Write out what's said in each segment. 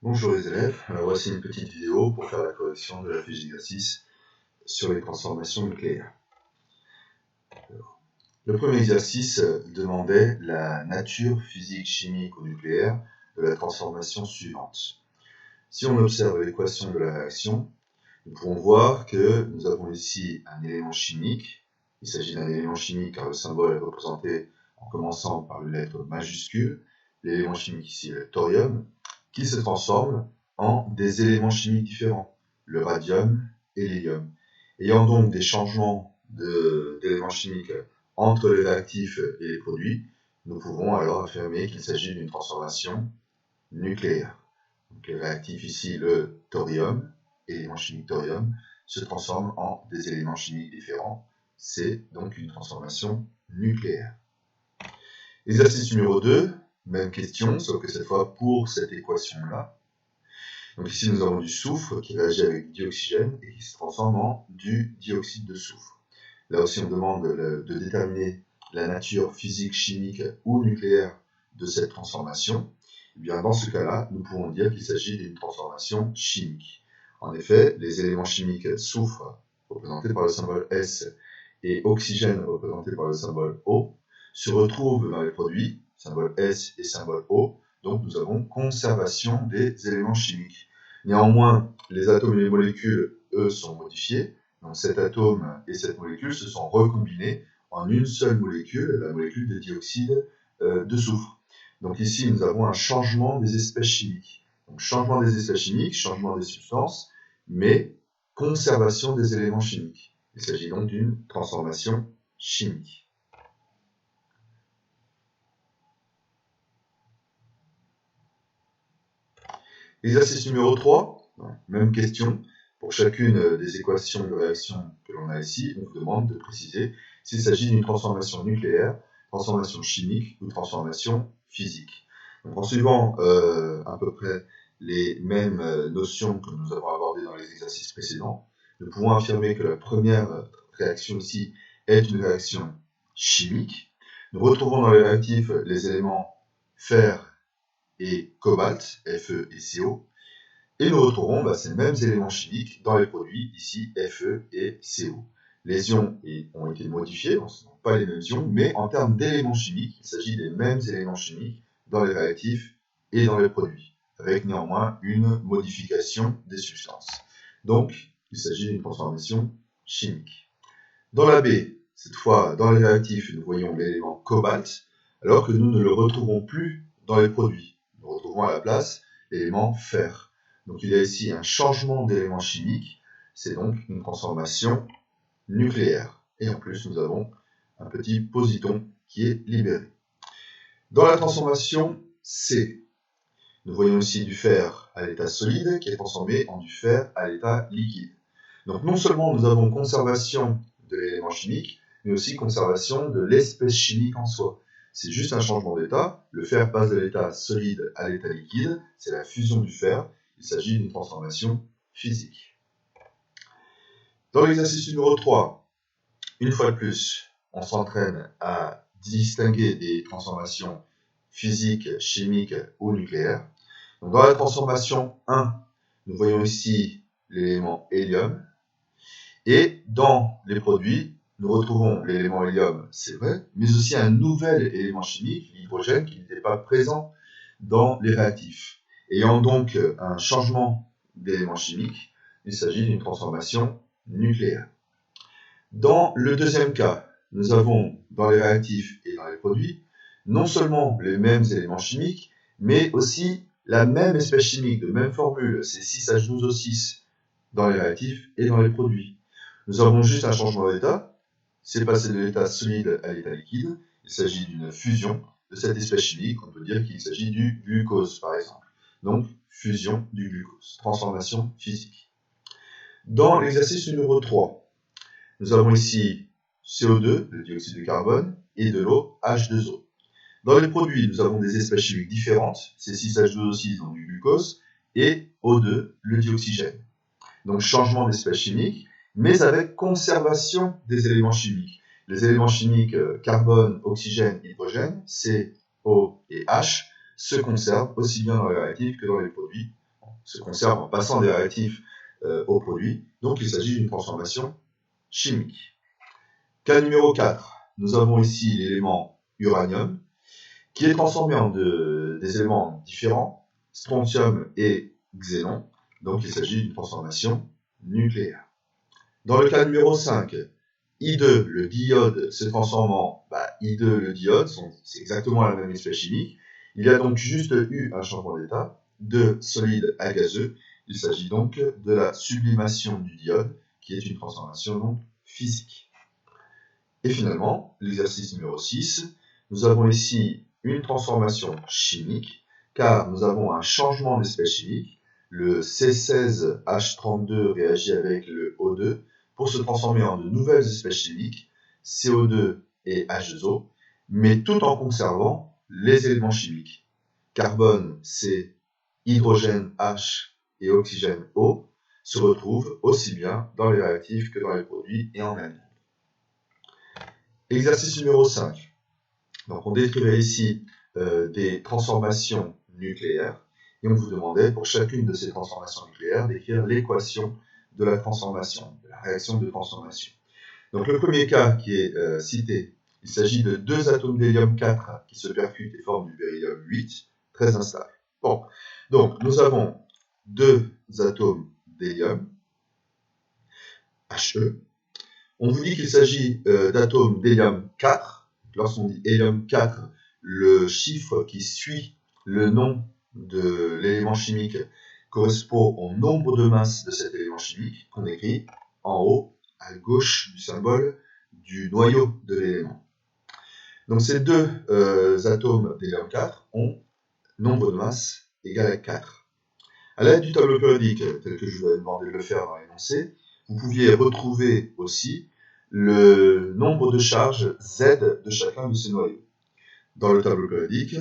Bonjour les élèves, alors voici une petite vidéo pour faire la correction de la fiche d'exercice sur les transformations nucléaires. Le premier exercice demandait la nature physique, chimique ou nucléaire de la transformation suivante. Si on observe l'équation de la réaction, nous pouvons voir que nous avons ici un élément chimique. Il s'agit d'un élément chimique car le symbole est représenté en commençant par une lettre majuscule. L'élément chimique ici est le thorium, qui se transforme en des éléments chimiques différents, le radium et l'hélium. Ayant donc des changements d'éléments chimiques entre les réactifs et les produits, nous pouvons alors affirmer qu'il s'agit d'une transformation nucléaire. Donc les réactifs ici, le thorium, élément chimique thorium, se transforment en des éléments chimiques différents. C'est donc une transformation nucléaire. Exercice numéro 2, même question, sauf que cette fois pour cette équation-là. Donc ici nous avons du soufre qui réagit avec du dioxygène et qui se transforme en du dioxyde de soufre. Là aussi on demande de déterminer la nature physique, chimique ou nucléaire de cette transformation. Et bien dans ce cas-là, nous pouvons dire qu'il s'agit d'une transformation chimique. En effet, les éléments chimiques soufre, représentés par le symbole S, et oxygène, représenté par le symbole O, se retrouvent dans les produits, symbole S et symbole O, donc nous avons conservation des éléments chimiques. Néanmoins, les atomes et les molécules, eux, sont modifiés. Donc cet atome et cette molécule se sont recombinés en une seule molécule, la molécule de dioxyde de soufre. Donc ici, nous avons un changement des espèces chimiques. Donc changement des espèces chimiques, changement des substances, mais conservation des éléments chimiques. Il s'agit donc d'une transformation chimique. Exercice numéro 3, même question. Pour chacune des équations de réaction que l'on a ici, on vous demande de préciser s'il s'agit d'une transformation nucléaire, transformation chimique ou transformation physique. Donc, en suivant à peu près les mêmes notions que nous avons abordées dans les exercices précédents, nous pouvons affirmer que la première réaction ici est une réaction chimique. Nous retrouvons dans les réactifs les éléments fer et cobalt, Fe et Co. Et nous retrouvons ces mêmes éléments chimiques dans les produits, ici Fe et Co. Les ions ont été modifiés, ce ne sont pas les mêmes ions, mais en termes d'éléments chimiques, il s'agit des mêmes éléments chimiques dans les réactifs et dans les produits, avec néanmoins une modification des substances. Donc, il s'agit d'une transformation chimique. Dans la B, cette fois, dans les réactifs, nous voyons l'élément cobalt, alors que nous ne le retrouvons plus dans les produits. Nous retrouvons à la place l'élément fer. Donc il y a ici un changement d'élément chimique, c'est donc une transformation nucléaire. Et en plus, nous avons un petit positon qui est libéré. Dans la transformation C, nous voyons ici du fer à l'état solide qui est transformé en du fer à l'état liquide. Donc non seulement nous avons conservation de l'élément chimique, mais aussi conservation de l'espèce chimique en soi. C'est juste un changement d'état. Le fer passe de l'état solide à l'état liquide, c'est la fusion du fer. Il s'agit d'une transformation physique. Dans l'exercice numéro 3, une fois de plus, on s'entraîne à distinguer des transformations physiques, chimiques ou nucléaires. Donc dans la transformation 1, nous voyons ici l'élément hélium. Et dans les produits, nous retrouvons l'élément hélium, c'est vrai, mais aussi un nouvel élément chimique, l'hydrogène, qui n'était pas présent dans les réactifs. Ayant donc un changement d'élément chimique, il s'agit d'une transformation nucléaire. Dans le deuxième cas, nous avons dans les réactifs et dans les produits, non seulement les mêmes éléments chimiques, mais aussi la même espèce chimique, de même formule, c'est 6H12O6 dans les réactifs et dans les produits. Nous avons juste un changement d'état, c'est passé de l'état solide à l'état liquide. Il s'agit d'une fusion de cette espèce chimique, on peut dire qu'il s'agit du glucose par exemple. Donc, fusion du glucose, transformation physique. Dans l'exercice numéro 3, nous avons ici CO2, le dioxyde de carbone, et de l'eau, H2O. Dans les produits, nous avons des espèces chimiques différentes, c'est 6H2O6, donc du glucose, et O2, le dioxygène. Donc, changement d'espèce chimique, mais avec conservation des éléments chimiques. Les éléments chimiques carbone, oxygène, hydrogène, C, O et H, se conservent aussi bien dans les réactifs que dans les produits. se conserve en passant des réactifs au produit. Donc il s'agit d'une transformation chimique. Cas numéro 4, nous avons ici l'élément uranium, qui est transformé en des éléments différents, strontium et xénon. Donc il s'agit d'une transformation nucléaire. Dans le cas numéro 5, I2, le diode, se transforme en I2, le diode, c'est exactement la même espèce chimique. Il y a donc juste eu un changement d'état de solide à gazeux. Il s'agit donc de la sublimation du diode, qui est une transformation donc physique. Et finalement, l'exercice numéro 6, nous avons ici une transformation chimique, car nous avons un changement d'espèce chimique. Le C16H32 réagit avec le O2 pour se transformer en de nouvelles espèces chimiques, CO2 et H2O, mais tout en conservant les éléments chimiques. Carbone C, hydrogène H et oxygène O se retrouvent aussi bien dans les réactifs que dans les produits et en même temps. Exercice numéro 5. Donc on décrivait ici des transformations nucléaires et on vous demandait pour chacune de ces transformations nucléaires d'écrire l'équation de la transformation, de la réaction de transformation. Donc le premier cas qui est cité, il s'agit de deux atomes d'hélium 4 qui se percutent et forment du beryllium 8, très instable. Bon, donc nous avons deux atomes d'hélium, He. On vous dit qu'il s'agit d'atomes d'hélium 4. Lorsqu'on dit hélium 4, le chiffre qui suit le nom de l'élément chimique correspond au nombre de masses de cet élément chimique qu'on écrit en haut, à gauche du symbole du noyau de l'élément. Donc ces deux atomes d'hélium 4 ont nombre de masses égal à 4. À l'aide du tableau périodique, tel que je vous avais demandé de le faire dans l'énoncé, vous pouviez retrouver aussi le nombre de charges Z de chacun de ces noyaux. Dans le tableau périodique,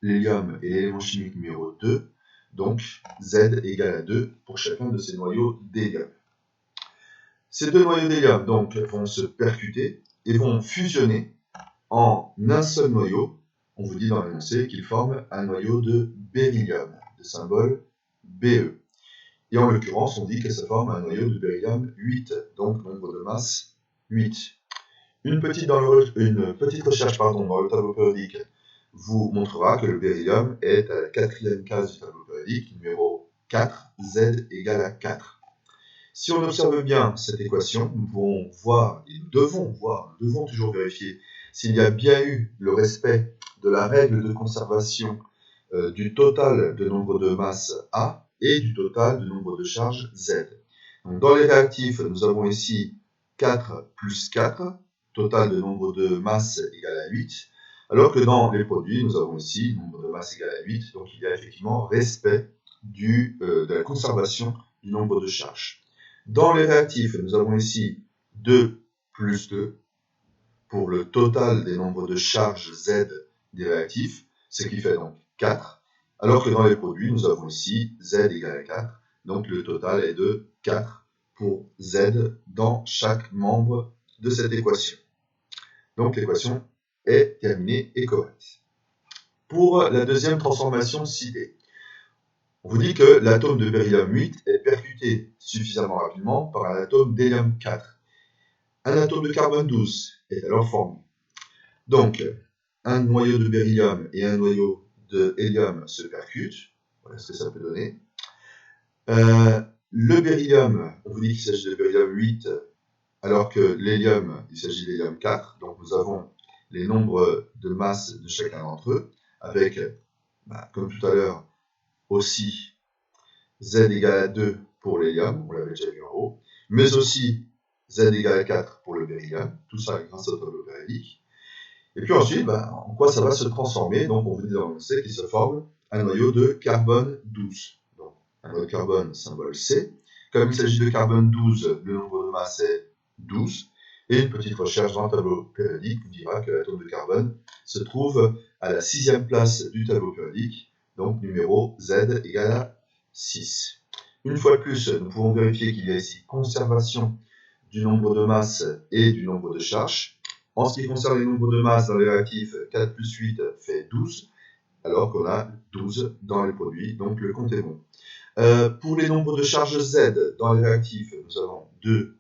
l'hélium est l'élément chimique numéro 2, donc Z égale à 2 pour chacun de ces noyaux d'hélium. Ces deux noyaux d'hélium donc vont se percuter et vont fusionner en un seul noyau. On vous dit dans l'énoncé qu'ils forment un noyau de beryllium, de symbole Be. Et en l'occurrence, on dit que ça forme un noyau de beryllium 8, donc nombre de masse 8. Une petite recherche dans le tableau périodique vous montrera que le beryllium est à la quatrième case du tableau périodique, numéro 4, Z égale à 4. Si on observe bien cette équation, nous pouvons voir, et nous devons toujours vérifier s'il y a bien eu le respect de la règle de conservation du total de nombre de masse A et du total de nombre de charges Z. Donc, dans les réactifs, nous avons ici 4 plus 4, total de nombre de masse égal à 8, alors que dans les produits, nous avons ici nombre de masse égal à 8, donc il y a effectivement respect de la conservation du nombre de charges. Dans les réactifs, nous avons ici 2 plus 2 pour le total des nombres de charges Z des réactifs, ce qui fait donc 4, alors que dans les produits, nous avons ici Z égale à 4, donc le total est de 4 pour Z dans chaque membre de cette équation. Donc l'équation est terminée et correcte. Pour la deuxième transformation citée, on vous dit que l'atome de beryllium 8 est percuté suffisamment rapidement par un atome d'hélium 4. Un atome de carbone 12 est alors formé. Donc, un noyau de beryllium et un noyau de hélium se percutent. Voilà ce que ça peut donner. Le beryllium, on vous dit qu'il s'agit de beryllium 8, alors que l'hélium, il s'agit d'hélium 4. Donc, nous avons les nombres de masse de chacun d'entre eux, avec, comme tout à l'heure, aussi Z égale à 2 pour l'hélium, on l'avait déjà vu en haut, mais aussi Z égale à 4 pour le beryllium, tout ça grâce au tableau périodique. Et puis ensuite, en quoi ça va se transformer? Donc on vous dit dans l'énoncé qu'il se forme un noyau de carbone 12. Donc un noyau de carbone, symbole C. Comme il s'agit de carbone 12, le nombre de masse est 12. Et une petite recherche dans le tableau périodique vous dira que l'atome de carbone se trouve à la 6e place du tableau périodique, donc numéro Z égale à 6. Une fois de plus, nous pouvons vérifier qu'il y a ici conservation du nombre de masse et du nombre de charges. En ce qui concerne les nombres de masse dans les réactifs, 4 plus 8 fait 12, alors qu'on a 12 dans les produits, donc le compte est bon. Pour les nombres de charges Z dans les réactifs, nous avons 2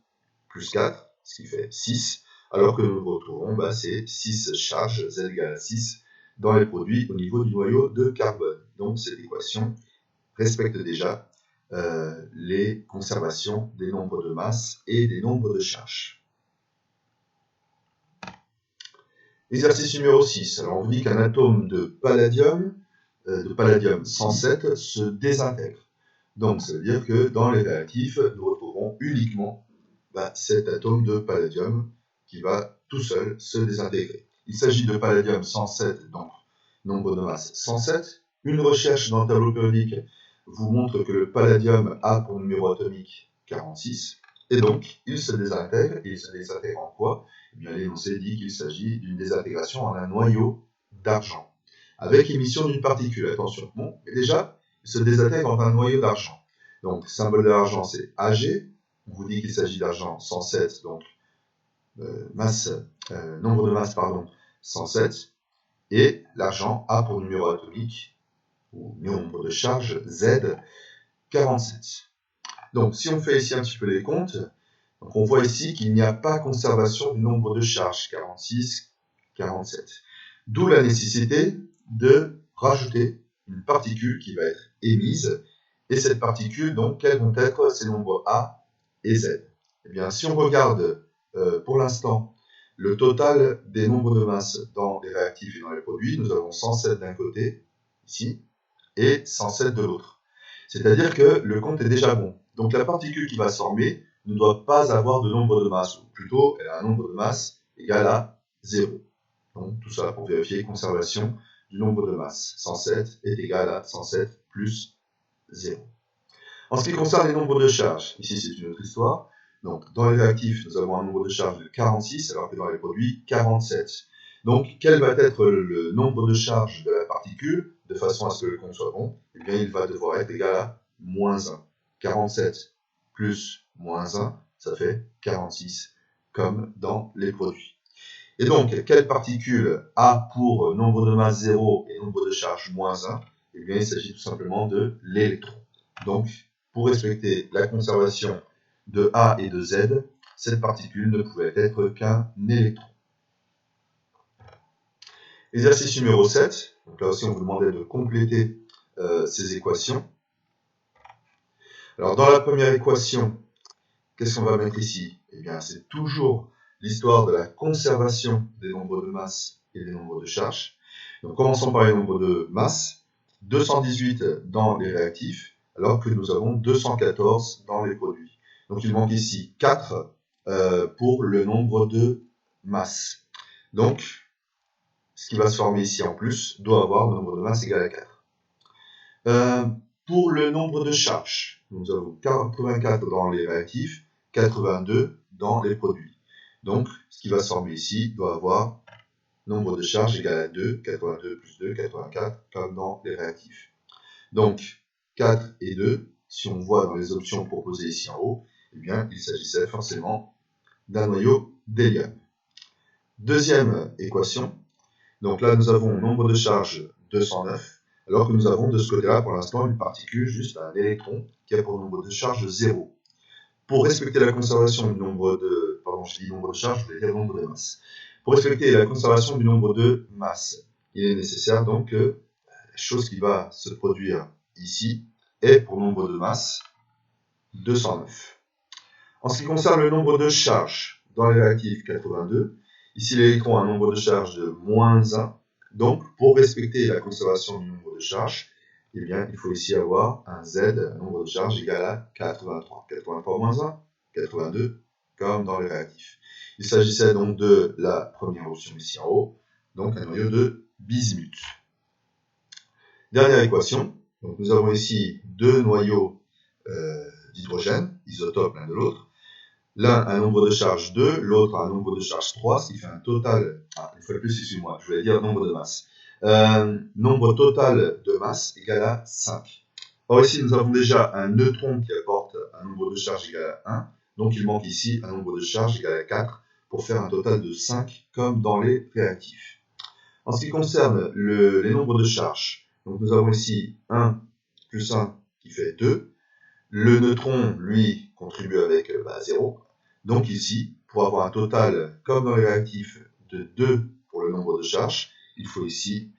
plus 4, ce qui fait 6, alors que nous retrouvons, c'est 6 charges Z égale à 6 dans les produits au niveau du noyau de carbone. Donc cette équation respecte déjà les conservations des nombres de masse et des nombres de charges. Exercice numéro 6. Alors on vous dit qu'un atome de palladium 107 se désintègre. Donc ça veut dire que dans les réactifs, nous retrouverons uniquement cet atome de palladium qui va tout seul se désintégrer. Il s'agit de palladium 107, donc nombre de masse 107. Une recherche dans le tableau périodique vous montre que le palladium a pour numéro atomique 46, et donc il se désintègre. Et il se désintègre en quoi? Eh bien, l'énoncé dit qu'il s'agit d'une désintégration en un noyau d'argent, avec émission d'une particule. Attention, bon, mais déjà, il se désintègre en un noyau d'argent. Donc, symbole de l'argent, c'est Ag. On vous dit qu'il s'agit d'argent 107, donc nombre de masse, 107. Et l'argent a pour numéro atomique, ou nombre de charge, Z, 47. Donc, si on fait ici un petit peu les comptes, donc on voit ici qu'il n'y a pas conservation du nombre de charges, 46, 47. D'où la nécessité de rajouter une particule qui va être émise. Et cette particule, donc, quels vont être ces nombres A et Z? Eh bien, si on regarde pour l'instant le total des nombres de masse dans les réactifs et dans les produits, nous avons 107 d'un côté, ici, et 107 de l'autre. C'est-à-dire que le compte est déjà bon. Donc la particule qui va se former ne doit pas avoir de nombre de masse, ou plutôt elle a un nombre de masse égal à 0. Donc tout ça pour vérifier conservation du nombre de masse. 107 est égal à 107 plus 0. En ce qui concerne les nombres de charges, ici c'est une autre histoire. Donc dans les réactifs, nous avons un nombre de charges de 46, alors que dans les produits, 47. Donc quel va être le nombre de charges de la particule, de façon à ce que le compte soit bon? Eh bien il va devoir être égal à moins 1. 47 plus moins 1, ça fait 46, comme dans les produits. Et donc, quelle particule a pour nombre de masse 0 et nombre de charge moins 1? Eh bien, il s'agit tout simplement de l'électron. Donc, pour respecter la conservation de A et de Z, cette particule ne pouvait être qu'un électron. Exercice numéro 7. Donc là aussi, on vous demandait de compléter ces équations. Alors, dans la première équation, qu'est-ce qu'on va mettre ici? Eh bien, c'est toujours l'histoire de la conservation des nombres de masse et des nombres de charge. Donc, commençons par les nombres de masse. 218 dans les réactifs, alors que nous avons 214 dans les produits. Donc, il manque ici 4 pour le nombre de masse. Donc, ce qui va se former ici en plus doit avoir le nombre de masse égal à 4. Pour le nombre de charges, nous avons 84 dans les réactifs, 82 dans les produits. Donc, ce qui va se former ici doit avoir nombre de charges égal à 2, 82 plus 2, 84, comme dans les réactifs. Donc, 4 et 2, si on voit dans les options proposées ici en haut, eh bien, il s'agissait forcément d'un noyau d'hélium. Deuxième équation. Donc là, nous avons nombre de charges 209, alors que nous avons de ce côté-là, pour l'instant, une particule, juste un électron, qui a pour nombre de charge 0. Pour respecter la conservation du nombre de... Pardon, je dis nombre de charge, je voulais dire nombre de masse. Pour respecter la conservation du nombre de masse, il est nécessaire donc que la chose qui va se produire ici est pour nombre de masse 209. En ce qui concerne le nombre de charges dans les réactifs 82, ici l'électron a un nombre de charge de moins 1. Donc, pour respecter la conservation du nombre de charges, eh bien, il faut ici avoir un Z, un nombre de charge égal à 83. 83 moins 1, 82, comme dans les réactifs. Il s'agissait donc de la première option ici en haut, donc un noyau de bismuth. Dernière équation, donc nous avons ici deux noyaux d'hydrogène, isotopes l'un de l'autre. L'un a un nombre de charge 2, l'autre a un nombre de charge 3, ce qui fait un total... une fois de plus, excusez-moi, je voulais dire nombre de masse. Nombre total de masse égal à 5. Or ici, nous avons déjà un neutron qui apporte un nombre de charge égal à 1, donc il manque ici un nombre de charge égal à 4 pour faire un total de 5, comme dans les réactifs. En ce qui concerne les nombres de charges, donc nous avons ici 1 plus 1 qui fait 2. Le neutron, lui, contribue avec 0. Donc ici, pour avoir un total, comme dans les réactifs, de 2 pour le nombre de charges, il faut ici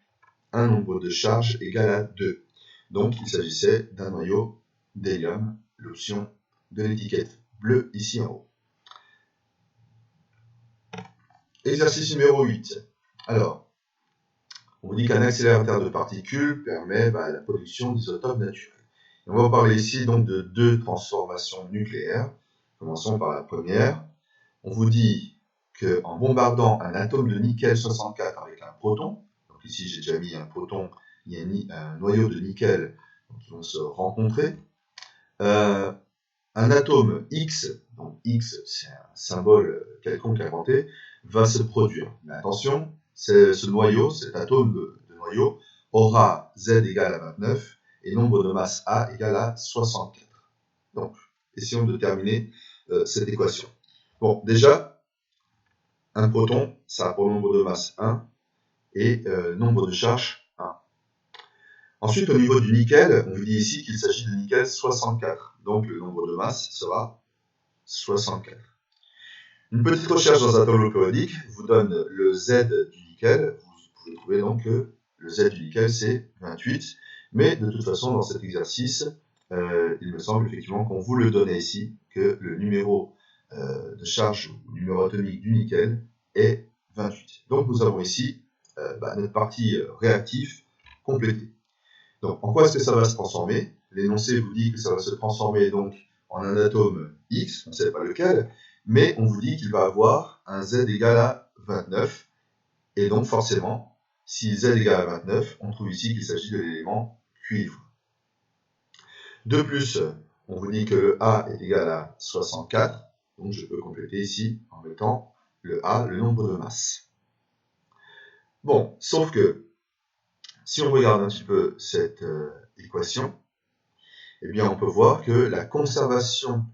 un nombre de charges égal à 2. Donc il s'agissait d'un noyau d'hélium, l'option de l'étiquette bleue ici en haut. Exercice numéro 8. Alors, on vous dit qu'un accélérateur de particules permet la production d'isotopes naturels. Et on va parler ici donc de 2 transformations nucléaires. Commençons par la première. On vous dit qu'en bombardant un atome de nickel 64 avec un proton, donc ici j'ai déjà mis un proton, il y a un noyau de nickel qui vont se rencontrer, un atome X, donc X c'est un symbole quelconque inventé, va se produire. Mais attention, ce noyau, cet atome de noyau, aura Z égale à 29 et nombre de masse A égale à 64. Donc, essayons de terminer cette équation. Bon, déjà, un proton, ça a pour nombre de masse 1 et nombre de charge 1. Ensuite, au niveau du nickel, on vous dit ici qu'il s'agit de nickel 64. Donc, le nombre de masse sera 64. Une petite recherche dans un tableau périodique vous donne le Z du nickel. Vous pouvez trouver donc que le Z du nickel, c'est 28. Mais de toute façon, dans cet exercice, il me semble effectivement qu'on vous le donnait ici, que le numéro de charge ou numéro atomique du nickel est 28. Donc nous avons ici notre partie réactive complétée. Donc en quoi est-ce que ça va se transformer? L'énoncé vous dit que ça va se transformer donc en un atome X, on ne sait pas lequel, mais on vous dit qu'il va avoir un Z égal à 29, et donc forcément, si Z égale à 29, on trouve ici qu'il s'agit de l'élément cuivre. De plus, on vous dit que le A est égal à 64, donc je peux compléter ici en mettant le A, le nombre de masses. Bon, sauf que, si on regarde un petit peu cette équation, eh bien on peut voir que la conservation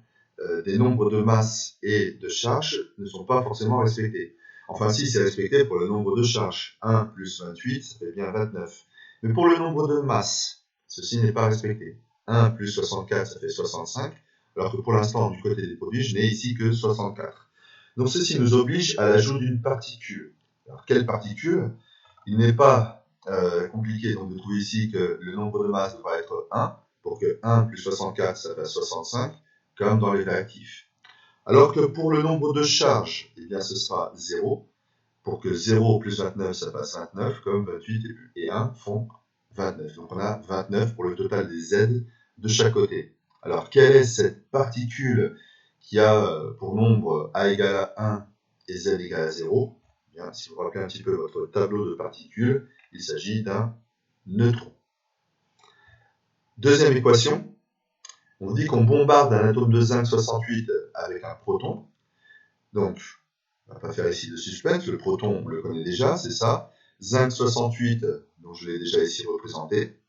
des nombres de masses et de charges ne sont pas forcément respectés. Enfin, si, c'est respecté pour le nombre de charges. 1 plus 28, ça fait bien 29. Mais pour le nombre de masses, ceci n'est pas respecté. 1 plus 64, ça fait 65, alors que pour l'instant, du côté des produits, je n'ai ici que 64. Donc ceci nous oblige à l'ajout d'une particule. Alors, quelle particule? Il n'est pas compliqué donc, de trouver ici que le nombre de masses devra être 1, pour que 1 plus 64, ça fasse 65, comme dans les réactifs. Alors que pour le nombre de charges, eh bien ce sera 0, pour que 0 plus 29, ça fasse 29, comme 28 et 1 font 29. Donc on a 29 pour le total des Z de chaque côté. Alors quelle est cette particule qui a pour nombre A égale à 1 et Z égale à 0? Eh bien, si vous rappelez un petit peu votre tableau de particules, il s'agit d'un neutron. Deuxième équation. On dit qu'on bombarde un atome de zinc 68 avec un proton. Donc, on ne va pas faire ici de suspense, le proton, on le connaît déjà, c'est ça. Zinc 68, donc je l'ai déjà ici représenté.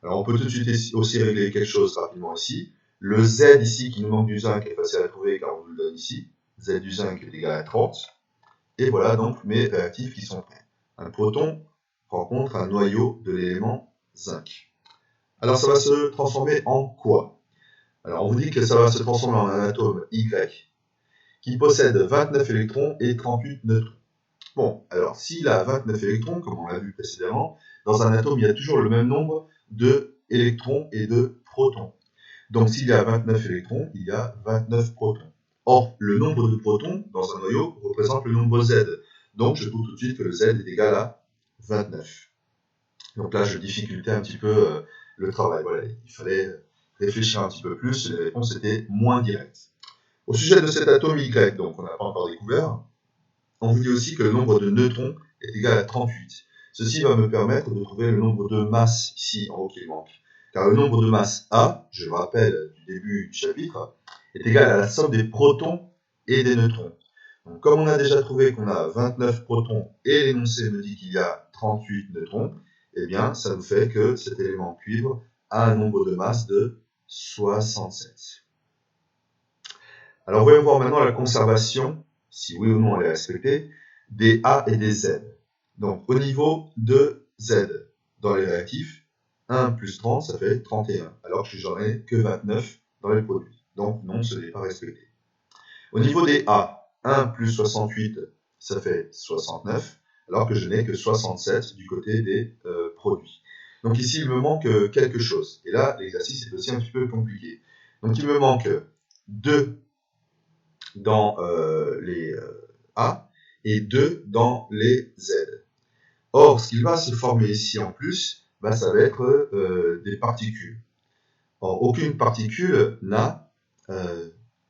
Alors, on peut tout de suite aussi régler quelque chose rapidement ici. Le Z ici qui nous manque du zinc est facile à trouver car on nous le donne ici. Z du zinc est égal à 30. Et voilà donc mes réactifs qui sont prêts. Un proton rencontre un noyau de l'élément zinc. Alors, ça va se transformer en quoi? Alors, on vous dit que ça va se transformer en un atome Y qui possède 29 électrons et 38 neutrons. Bon, alors s'il a 29 électrons, comme on l'a vu précédemment, dans un atome, il y a toujours le même nombre d'électrons et de protons. Donc s'il y a 29 électrons, il y a 29 protons. Or, le nombre de protons dans un noyau représente le nombre Z. Donc je trouve tout de suite que le Z est égal à 29. Donc là, je difficultais un petit peu le travail. Voilà, il fallait réfléchir un petit peu plus, les réponses étaient moins directes. Au sujet de cet atome Y, donc on n'a pas encore découvert, on vous dit aussi que le nombre de neutrons est égal à 38. Ceci va me permettre de trouver le nombre de masses ici en haut qui manque. Car le nombre de masses A, je le rappelle du début du chapitre, est égal à la somme des protons et des neutrons. Donc comme on a déjà trouvé qu'on a 29 protons et l'énoncé me dit qu'il y a 38 neutrons, eh bien ça nous fait que cet élément cuivre a un nombre de masses de 67. Alors voyons voir maintenant la conservation, si oui ou non elle est respectée, des A et des Z. Donc au niveau de Z dans les réactifs, 1 plus 30, ça fait 31, alors que j'en ai que 29 dans les produits. Donc non, ce n'est pas respecté. Au niveau des A, 1 plus 68, ça fait 69, alors que je n'ai que 67 du côté des produits. Donc ici, il me manque quelque chose. Et là, l'exercice est aussi un petit peu compliqué. Donc il me manque 2 dans les A et 2 dans les Z. Or, ce qui va se former ici en plus, bah, ça va être des particules. Or, aucune particule n'a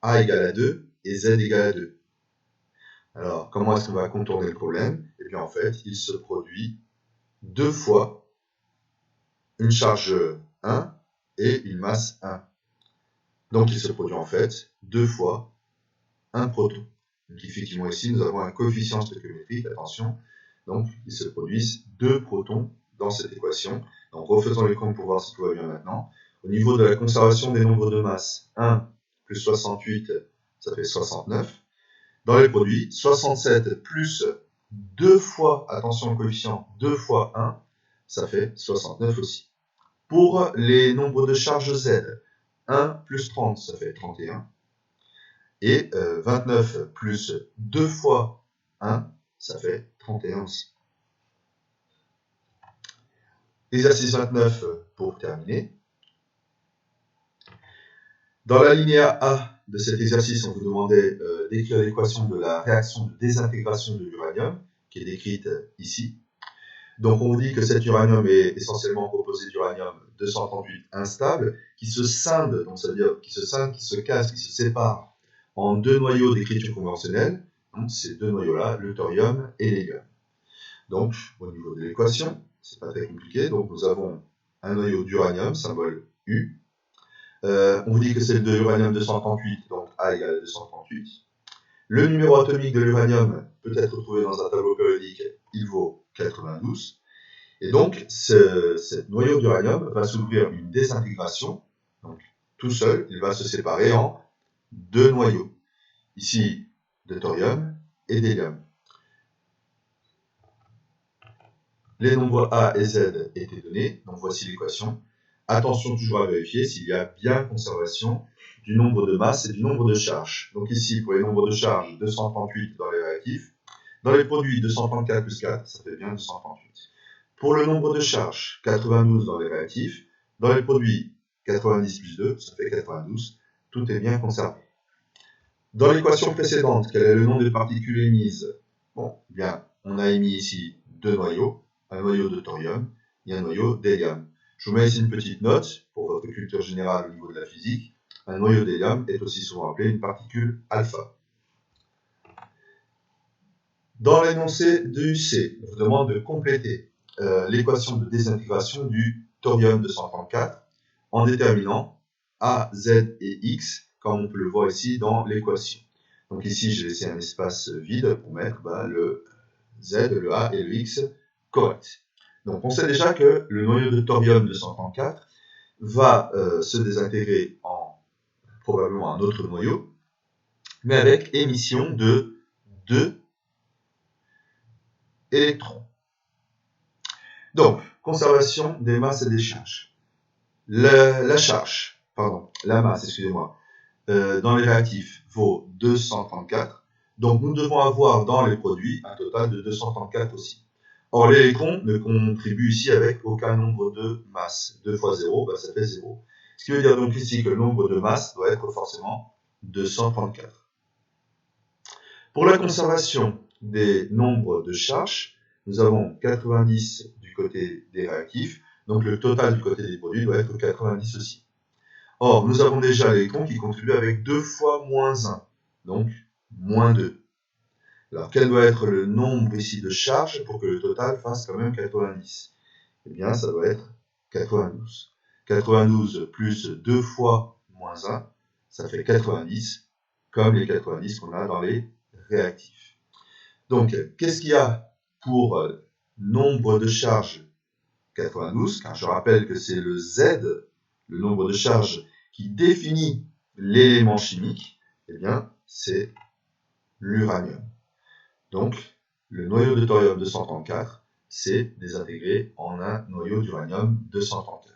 A égale à 2 et Z égale à 2. Alors, comment est-ce qu'on va contourner le problème? Eh bien, en fait, il se produit 2 fois une charge 1 et une masse 1. Donc, il se produit en fait 2 fois un proton. Donc, effectivement, ici, nous avons un coefficient stéchiométrique, attention. Donc, il se produisent 2 protons dans cette équation. Donc, refaisons les comptes pour voir si tout va bien maintenant. Au niveau de la conservation des nombres de masse, 1 plus 68, ça fait 69. Dans les produits, 67 plus 2 fois, attention au coefficient, 2 fois 1, ça fait 69 aussi. Pour les nombres de charges Z, 1 plus 30, ça fait 31. Et 29 plus 2 fois 1, ça fait 31 aussi. Exercice 29 pour terminer. Dans la linéa A de cet exercice, on vous demandait d'écrire l'équation de la réaction de désintégration de l'uranium, qui est décrite ici. Donc on vous dit que cet uranium est essentiellement composé d'uranium 238 instable, qui se scinde, donc ça veut dire qui se scinde, qui se casse, qui se sépare en 2 noyaux d'écriture conventionnelle. Donc ces 2 noyaux-là, le thorium et l'hélium. Donc au niveau de l'équation, c'est pas très compliqué, donc nous avons un noyau d'uranium, symbole U. On vous dit que c'est de l'uranium 238, donc A égale 238. Le numéro atomique de l'uranium peut être trouvé dans un tableau périodique, il vaut 92. Et donc, ce noyau d'uranium va souffrir une désintégration. Donc, tout seul, il va se séparer en 2 noyaux. Ici, de thorium et d'hélium. Les nombres A et Z étaient donnés, donc voici l'équation. Attention toujours à vérifier s'il y a bien conservation du nombre de masse et du nombre de charges. Donc ici, pour les nombres de charges, 238 dans les réactifs. Dans les produits, 234 plus 4, ça fait bien 238. Pour le nombre de charges, 92 dans les réactifs. Dans les produits, 90 plus 2, ça fait 92. Tout est bien conservé. Dans l'équation précédente, quel est le nombre de particules émises? Bon, bien, on a émis ici 2 noyaux, un noyau de thorium et un noyau d'hélium. Je vous mets ici une petite note pour votre culture générale au niveau de la physique. Un noyau d'hélium est aussi souvent appelé une particule alpha. Dans l'énoncé du C, on vous demande de compléter l'équation de désintégration du thorium-234 en déterminant A, Z et X, comme on peut le voir ici dans l'équation. Donc ici, j'ai laissé un espace vide pour mettre le Z, le A et le X correct. Donc on sait déjà que le noyau de thorium-234 va se désintégrer en probablement un autre noyau, mais avec émission de 2 électrons. Donc, conservation des masses et des charges. La masse, excusez-moi, dans les réactifs vaut 234. Donc, nous devons avoir dans les produits un total de 234 aussi. Or, l'électron ne contribue ici avec aucun nombre de masse. 2 fois 0, ça fait 0. Ce qui veut dire donc ici que le nombre de masses doit être forcément 234. Pour la conservation des nombres de charges, nous avons 90 du côté des réactifs, donc le total du côté des produits doit être 90 aussi. Or, nous avons déjà l'électron qui contribue avec 2 fois moins 1, donc moins 2. Alors, quel doit être le nombre ici de charges pour que le total fasse quand même 90? Eh bien, ça doit être 92. 92 plus 2 fois moins 1, ça fait 90, comme les 90 qu'on a dans les réactifs. Donc, qu'est-ce qu'il y a pour nombre de charges 92, car je rappelle que c'est le Z, le nombre de charges, qui définit l'élément chimique, eh bien, c'est l'uranium. Donc, le noyau de thorium 234, c'est désintégré en un noyau d'uranium 231.